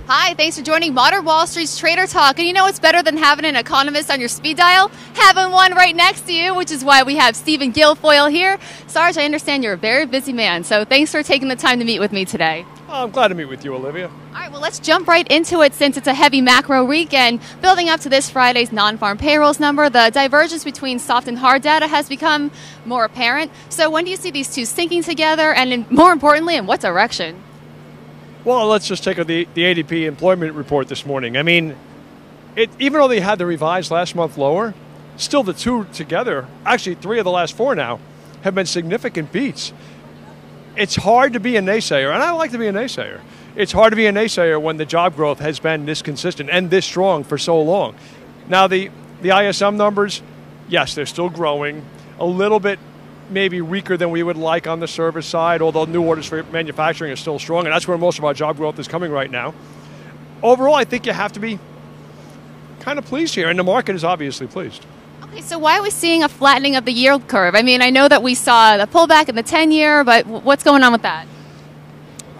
Hi, thanks for joining Modern Wall Street's Trader Talk. And you know what's better than having an economist on your speed dial? Having one right next to you, which is why we have Stephen Guilfoyle here. Sarge, I understand you're a very busy man, so thanks for taking the time to meet with me today. I'm glad to meet with you, Olivia. All right, well, let's jump right into it since it's a heavy macro weekend. Building up to this Friday's non-farm payrolls number, the divergence between soft and hard data has become more apparent. So when do you see these two syncing together, and more importantly, in what direction? Well, let's just take the ADP employment report this morning. I mean, even though they had the revised last month lower, still the two together, actually 3 of the last 4 now, have been significant beats. It's hard to be a naysayer, and I like to be a naysayer. It's hard to be a naysayer when the job growth has been this consistent and this strong for so long. Now, the ISM numbers, yes, they're still growing, a little bit maybe weaker than we would like on the service side, although new orders for manufacturing are still strong, and that's where most of our job growth is coming right now. Overall, I think you have to be kind of pleased here, and the market is obviously pleased. Okay, so why are we seeing a flattening of the yield curve? I mean, I know that we saw the pullback in the 10-year, but what's going on with that?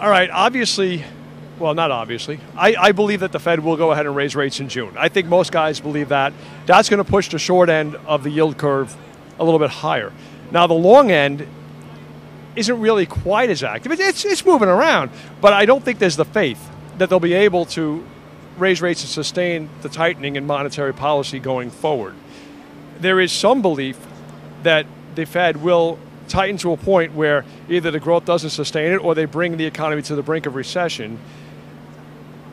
All right, obviously, well, not obviously. I believe that the Fed will go ahead and raise rates in June. I think most guys believe that. That's going to push the short end of the yield curve a little bit higher. Now, the long end isn't really quite as active. It's moving around, but I don't think there's the faith that they'll be able to raise rates and sustain the tightening in monetary policy going forward. There is some belief that the Fed will tighten to a point where either the growth doesn't sustain it or they bring the economy to the brink of recession.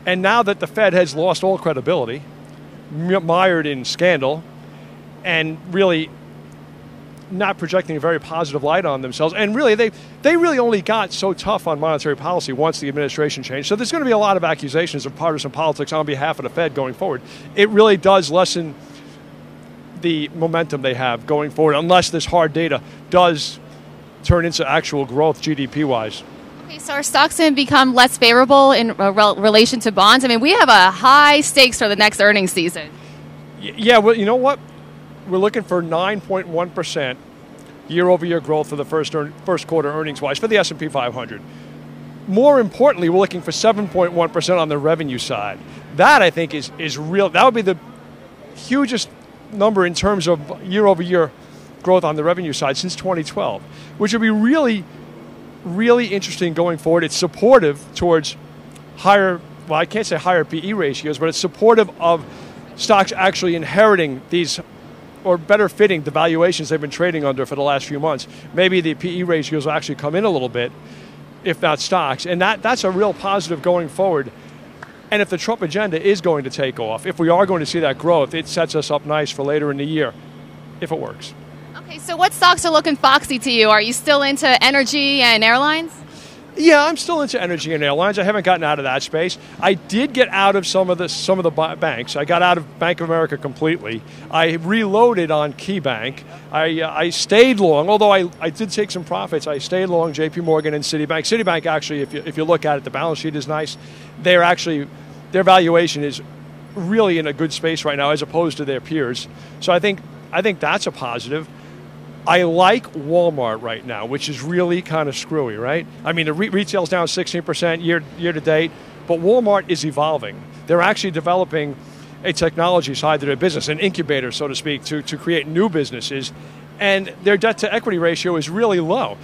And now that the Fed has lost all credibility, mired in scandal, and really not projecting a very positive light on themselves. And really, they really only got so tough on monetary policy once the administration changed. So there's going to be a lot of accusations of partisan politics on behalf of the Fed going forward. It really does lessen the momentum they have going forward, unless this hard data does turn into actual growth GDP-wise. Okay, so our stocks going to become less favorable in relation to bonds? I mean, we have a high stakes for the next earnings season. Yeah, well, you know what? We're looking for 9.1% year-over-year growth for the first quarter earnings-wise for the S&P 500. More importantly, we're looking for 7.1% on the revenue side. That, I think, is real. That would be the hugest number in terms of year-over-year growth on the revenue side since 2012, which would be really, really interesting going forward. It's supportive towards higher, well, I can't say higher PE ratios, but it's supportive of stocks actually inheriting these or better fitting the valuations they've been trading under for the last few months. Maybe the PE ratios will actually come in a little bit, if not stocks. And that's a real positive going forward. And if the Trump agenda is going to take off, if we are going to see that growth, it sets us up nice for later in the year, if it works. Okay, so what stocks are looking foxy to you? Are you still into energy and airlines? Yeah, I'm still into energy and airlines. I haven't gotten out of that space. I did get out of some of the banks. I got out of Bank of America completely. I reloaded on KeyBank. I stayed long, although I did take some profits. I stayed long JP Morgan and Citibank. Citibank, actually, if you look at it, the balance sheet is nice. Their valuation is really in a good space right now as opposed to their peers. So I think that's a positive. I like Walmart right now, which is really kind of screwy, right? I mean, the retail's down 16% year to date, but Walmart is evolving. They're actually developing a technology side to their business, an incubator, so to speak, to create new businesses, and their debt-to-equity ratio is really low.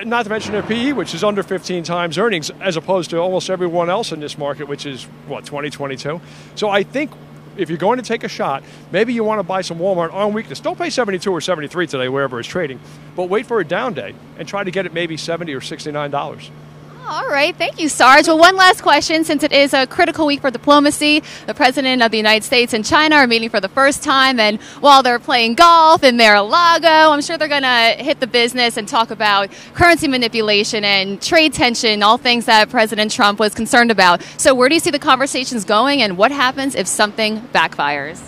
Not to mention their PE, which is under 15 times earnings, as opposed to almost everyone else in this market, which is, 2022? So I think if you're going to take a shot, maybe you want to buy some Walmart on weakness. Don't pay 72 or 73 today, wherever it's trading, but wait for a down day and try to get it maybe $70 or $69. All right. Thank you, Sarge. Well, one last question. Since it is a critical week for diplomacy, the President of the United States and China are meeting for the first time. And while they're playing golf in Mar-a-Lago, I'm sure they're going to hit the business and talk about currency manipulation and trade tension, all things that President Trump was concerned about. So where do you see the conversations going, and what happens if something backfires?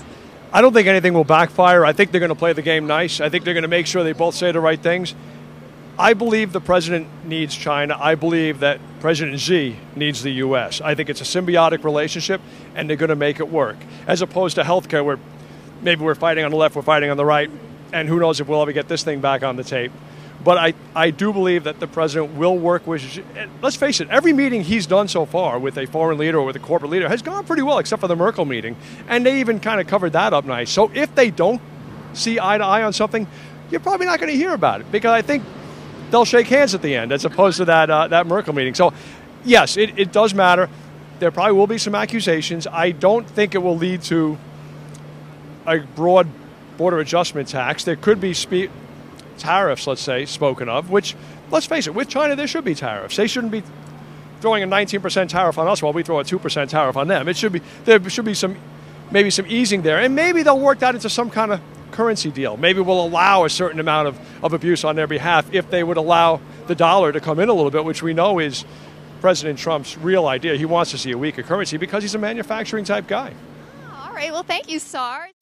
I don't think anything will backfire. I think they're going to play the game nice. I think they're going to make sure they both say the right things. I believe the president needs China. I believe that President Xi needs the U.S. I think it's a symbiotic relationship, and they're going to make it work, as opposed to healthcare, where maybe we're fighting on the left, we're fighting on the right, and who knows if we'll ever get this thing back on the tape. But I do believe that the president will work with, let's face it, every meeting he's done so far with a foreign leader or with a corporate leader has gone pretty well, except for the Merkel meeting. And they even kind of covered that up nice. So if they don't see eye to eye on something, you're probably not going to hear about it, because I think they'll shake hands at the end as opposed to that Merkel meeting. So yes, it does matter. There probably will be some accusations. I don't think it will lead to a broad border adjustment tax. There could be tariffs, let's say, spoken of, which, let's face it, with China there should be tariffs. They shouldn't be throwing a 19% tariff on us while we throw a 2% tariff on them. There should be maybe some easing there, and maybe they'll work that into some kind of currency deal. Maybe we'll allow a certain amount of abuse on their behalf if they would allow the dollar to come in a little bit, which we know is President Trump's real idea. He wants to see a weaker currency because he's a manufacturing type guy. All right, well, thank you, Sarge.